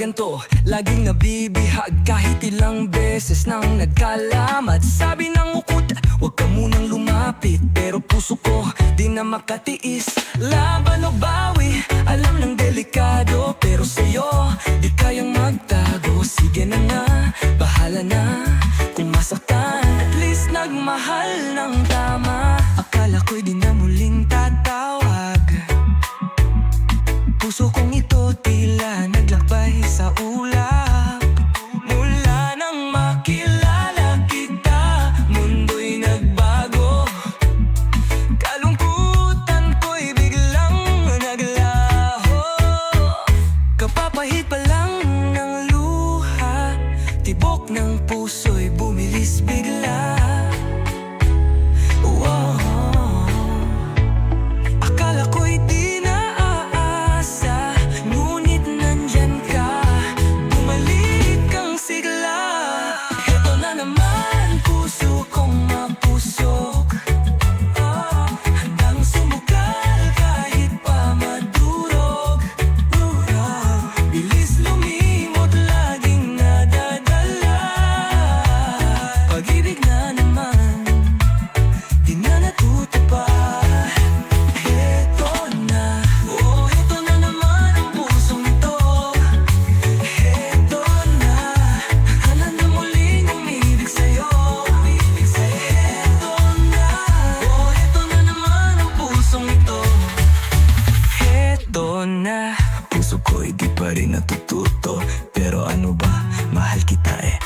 ganto, laging nabibihag kahit ilang beses nang nagkalamat. Sabi ng ukot, huwag ka munang lumapit, pero puso ko di na makatiis. Laban o bawi, alam ng delikado, pero sa'yo di kayang magtago. Sige na nga, bahala na kung masaktan, at least nagmahal ng tama. Akala ko'y di na muling tatawag, puso kong ito tila naglakbay sa ulap. Mula nang makilala kita, mundo'y nagbago. Kalungkutan ko'y biglang naglaho. Kapapahid pa lang ng luha, tibok ng puso'y bumilis bigla. Akala ko'y di na aasa, ngunit nandyan ka, bumalik kang sigla. Heto na naman, puso kong mapusok, handang sumukal kahit pa madurog. Bilis lumimot, laging nadadala. Pag-ibig na naman, di na natutupad. Heto na, oh heto na naman ang pusong ito. Heto na, handa na muling umibig sa'yo. Heto na, oh heto na naman ang pusong ito. Heto na, puso ko'y di pa rin natututo, pero ano ba, mahal kita eh.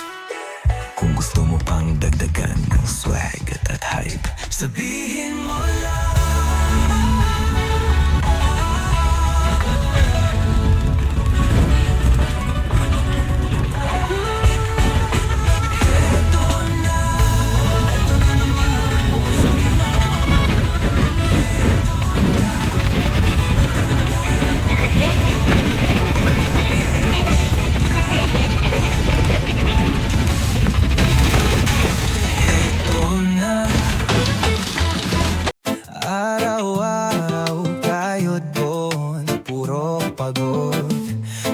Kung gusto mo pang dagdagan ng swag at hype, sabihin mo lang. Araw-araw kayod doon, puro pagod.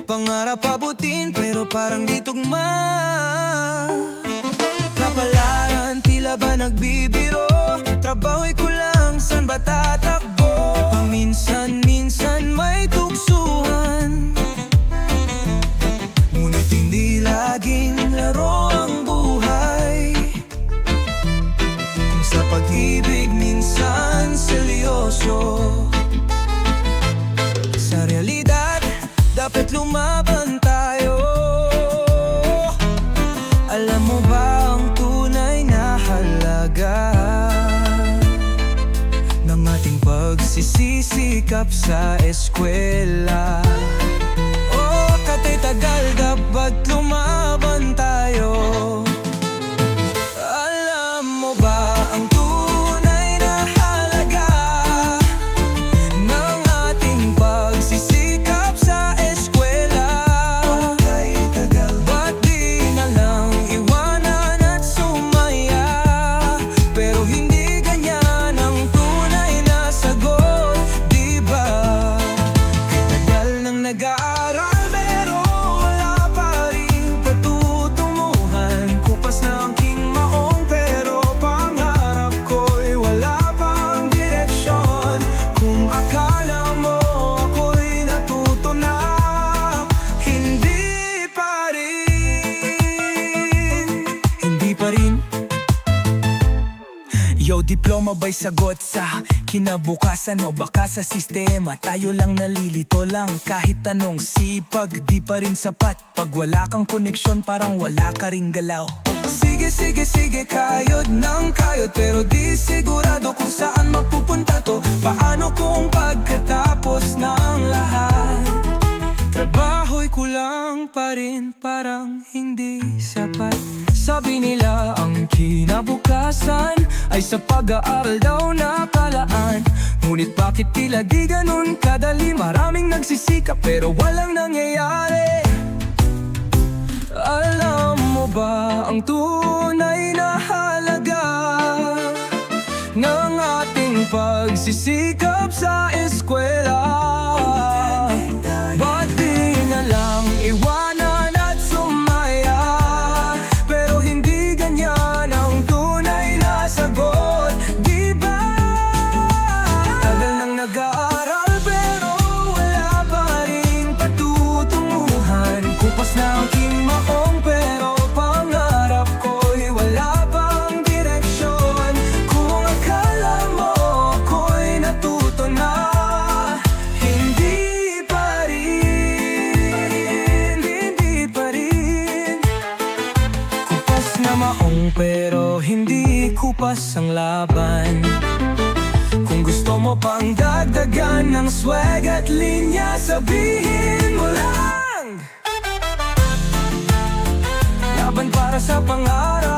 Pangarap abutin pero parang di tugma. Kapalaran tila ba nagbibiro, trabaho'y kulang, san ba tatakbo? Paminsan-minsan may tuksuhan, ngunit hindi laging laro ang buhay. Kung sa pag-ibig minsan seryoso, sa realidad dapat lumaban tayo. Alam mo ba ang tunay na halaga ng ating pagsisisikap sa eskwela? Oh, katay tagal dapat lumaban tayo. Alam mo ba ang tunay na halaga ng ating pagsisikap sa eskwela? Ba't di na lang iwanan at sumaya? Pero hindi ganyan ang tunay na sagot, di ba? Tagal nang nag-aaral pero wala pa rin patutunguhan. Kupas na ang king maong pero pangarap ko'y wala pang direksyon. Kung akala mo ako'y natuto na, hindi pa rin. Hindi pa rin. Yo, diploma ba'y sagot sa kinabukasan o baka sa sistema? Tayo lang nalilito lang kahit anong sipag, di pa rin sapat. Pag wala kang koneksyon parang wala ka ring galaw. Sige, sige, sige, kayod ng kayod, pero di sigurado kung saan mapupunta to. Paano kung pagkatapos ng lahat trabaho'y kulang pa rin, parang hindi sapat? Sabi nila ang kinabukasan ay sa pag-aaral daw nakalaan. Ngunit bakit tila di ganun kadali? Maraming nagsisikap pero walang nangyayari. Alam mo ba ang tunay na halaga ng ating pagsisikap sa eskwela? Ba't di na lang iwanan bukas ang laban. Kung gusto mo pang dagdagan ng swag at linya, sabihin mo lang. Laban para sa pangarap.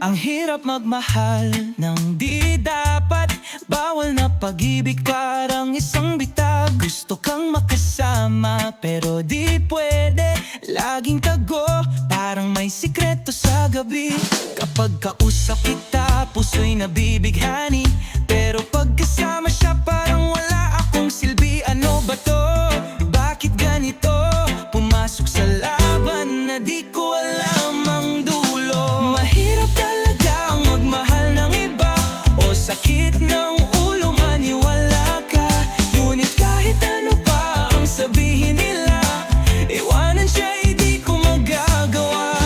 Ang hirap magmahal ng di dapat. Bawal na pag-ibig parang isang bitag. Gusto kang makasama pero di pwede. Laging tago parang may sikreto sa gabi. Kapag kausap kita puso'y nabibighani. Pero pag kasama siya parang wala akong silbi. Ano ba to? Bakit ganito? Pumasok sa laban na di ko alam ang dulo. Mahirap talaga ang magmahal ng iba. O sakit ng ulo maniwala ka. Ngunit kahit ano pa ang sabihin nila, iwanan siya hindi ko magagawa.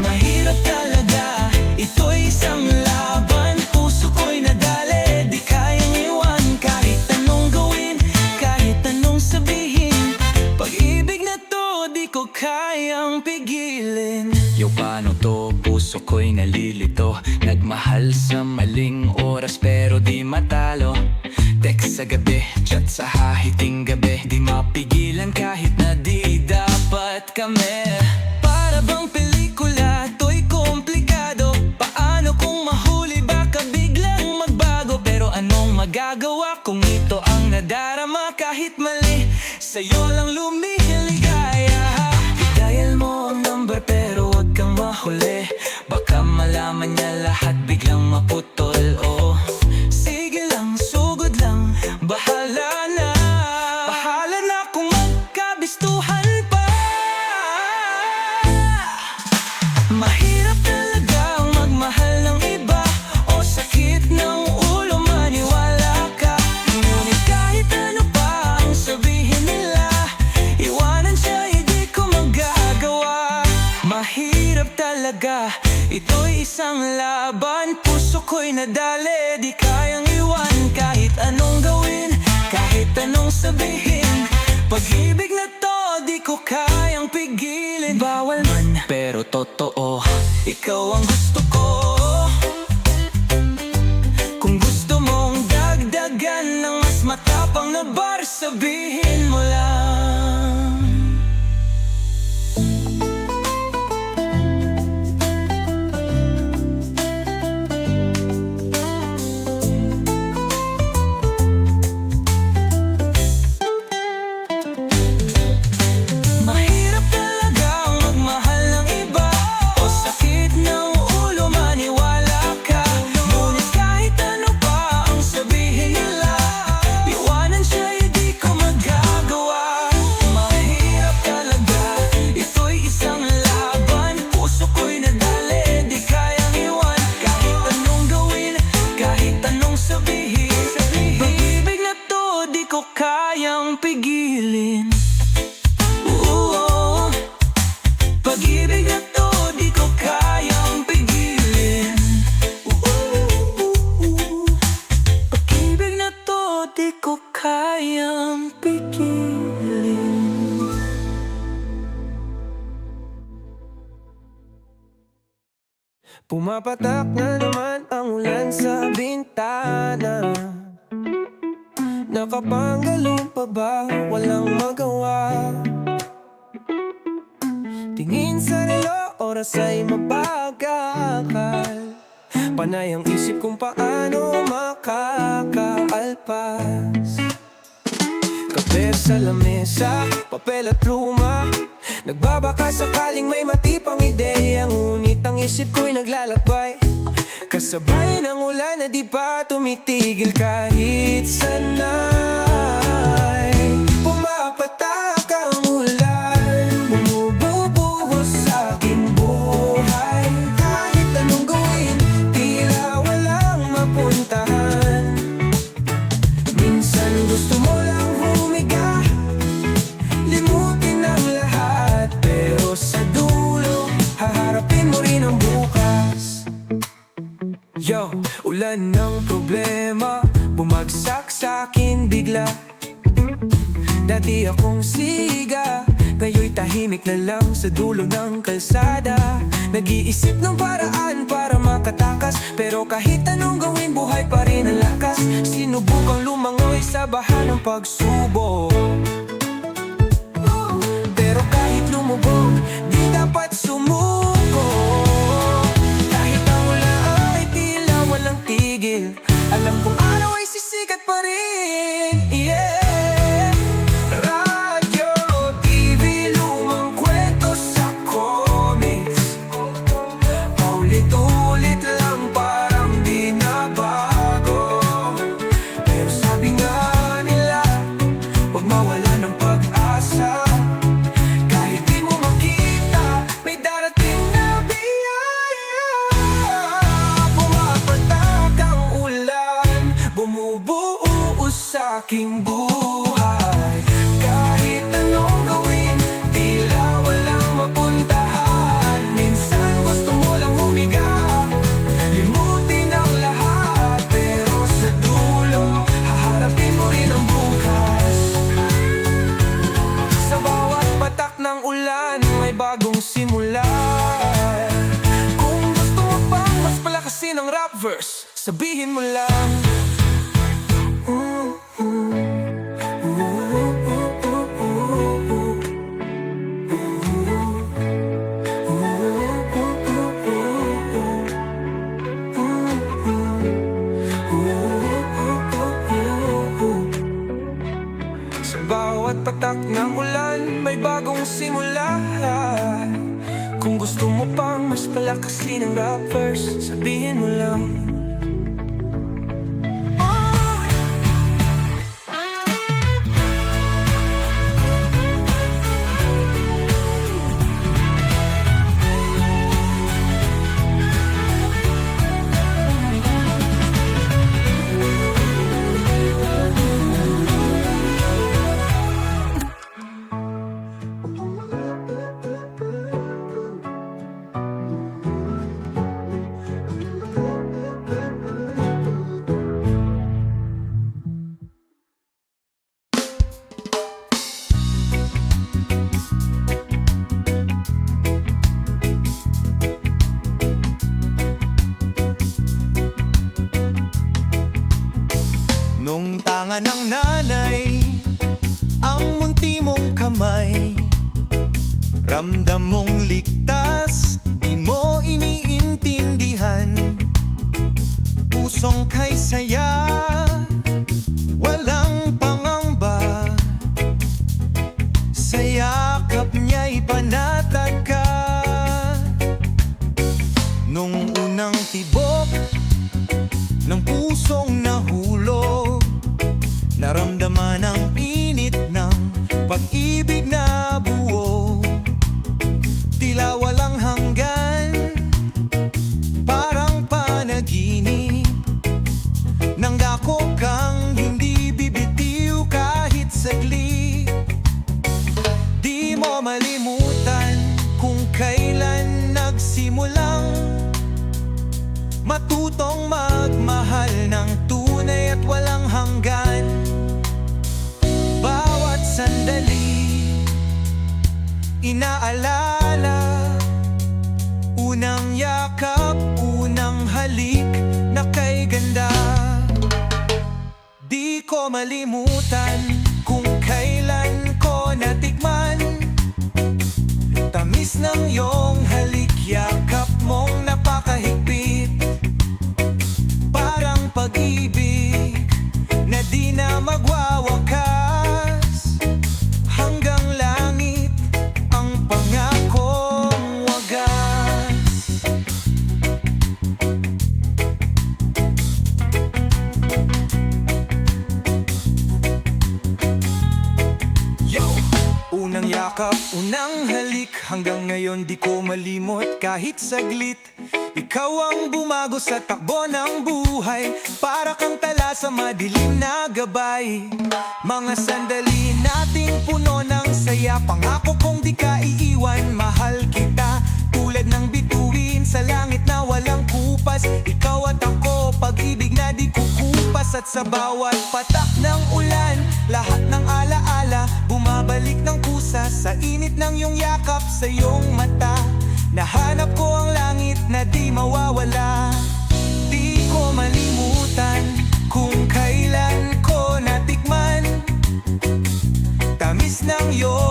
Mahirap talaga, ito'y isang laban. Puso ko'y nadali, di kayang iwan. Kahit anong gawin, kahit anong sabihin, pag-ibig na to di ko kayang pigilin. Yo, paano to? Puso ko'y nalilito. Nagmahal sa maling oras pero di matalo. Text sa gabi, chat sa hahiting gabi. Di mapigilan kahit na di dapat kami. Para bang pelikula, to'y komplikado. Paano kung mahuli baka biglang magbago? Pero anong magagawa kung ito ang nadarama? Kahit mali, sa'yo lang lumiligaya. I-dial mo ang number pero wag kang mahuli. Baka malaman niya lahat biglang maputol. Oh, sige lang, sugod lang, bahala na. Bahala na kung magkabistuhan pa. Mahirap talaga ang magmahal ng iba. O sakit ng ulo maniwala ka. Ngunit kahit ano pa ang sabihin nila, iwanan siya hindi ko magagawa. Mahirap talaga, ito'y isang laban. Puso ko'y nadali, di kayang iwan. Kahit anong gawin, kahit anong sabihin, pag-ibig na to di ko kayang pigilin. Bawal man, pero totoo, ikaw ang gusto ko. Kung gusto mong dagdagan ng mas matapang na bar, sabihin mo lang. Mahirap talaga ang magmahal ng iba. O sakit ng ulo maniwala ka. Ngunit kahit ano pa ang sabihin nila, iwanan siya hindi ko magagawa. Mahirap talaga, ito'y isang laban. Puso ko'y nadali, di kayang iwan. Kahit anong gawin, kahit anong sabihin, pag-ibig na to di ko kayang pigilin. Oo, pag-ibig na to di ko kayang pigilin. Pag-ibig na to di ko kayang pigilin. Pumapatak na naman ang ulan sa bintana. Nakapanggalong pa ba? Walang magawa. Tingin sa relo, oras ay mabagal. Panay ang isip kung paano makakaalpas. Kape sa lamesa, papel at pluma. Nagbabaka sakaling may matipang ideya. Ngunit ang isip ko'y naglalakbay, kasabay ng ulan na di pa tumitigil kahit sanay. Pumapatak ang ulan, bumubuhos sa aking buhay. Kahit anong gawin, tila walang mapuntahan. Minsan gusto mo lang humiga, ulan ng problema bumagsak sa akin bigla. Dati akong siga, ngayon'y tahimik na lang sa dulo ng kalsada. Nag-iisip ng paraan para makatakas, pero kahit anong gawin buhay pa rin ang lakas. Sinubukang lumangoy sa baha ng pagsubok, pero kahit lumubog, di dapat sumuko. Kahit ang ulan ay tila walang tigil, alam kong araw ay sisikat pa rin. Yeah. Radyo, TV, lumang kwento sa comics, paulit-ulit lang parang di nabago. Pero sabi nga nila, huwag mawala ng pag-asa. Kahit di mo makita, may darating na biyaya. Pumapatak ang ulan, bumubuo sa aking buhay. Kahit anong gawin, tila walang mapuntahan. Minsan gusto mo lang humiga, limutin ang lahat, pero sa dulo, haharapin mo rin ang bukas. Sa bawat patak ng ulan, may bagong simula. Kung gusto mo pang mas palakasin ang rap verse, sabihin mo lang. Sa bawat patak ng ulan, may bagong simula. Kung gusto mo pang mas palakasin ang rap verse, sabihin mo lang. Nung tanga ng nanay, ang munti mong kamay, ramdam mong ligtas, di mo iniintindihan. Pusong kay saya, walang pangamba, sa yakap niya'y panatag ka. Nung unang tibok ng pusong nahulog, naramdaman ang init ng pag-ibig na buo. Tila walang hanggan, parang panaginip, nanggako kang hindi bibitiw kahit saglit. Di mo malimutan kung kailan nagsimulang matutong magmahal ng tunay at walang hanggan. Bawat sandali inaalala, unang yakap, unang halik na kay ganda. Di ko malimutan kung kailan ko natikman tamis ng iyong halik, yakap mong napakahigpit, parang pag-ibig na di na magwawakas. Hanggang langit ang pangakong wagas. Yo! Unang yakap, unang halik, hanggang ngayon di ko malimot kahit saglit. Ikaw ang bumago sa takbo ng buhay, para kang tala sa madilim na gabay. Mga sandali nating puno ng saya, pangako kong di ka iiwan, mahal kita. Tulad ng bituin sa langit na walang kupas, ikaw at ako, pag-ibig oras at sa bawat patak ng ulan, lahat ng alaala bumabalik ng kusa sa init ng iyong yakap sa iyong mata. Nahanap ko ang langit na di mawawala. Di ko malimutan kung kailan ko natikman tamis ng iyong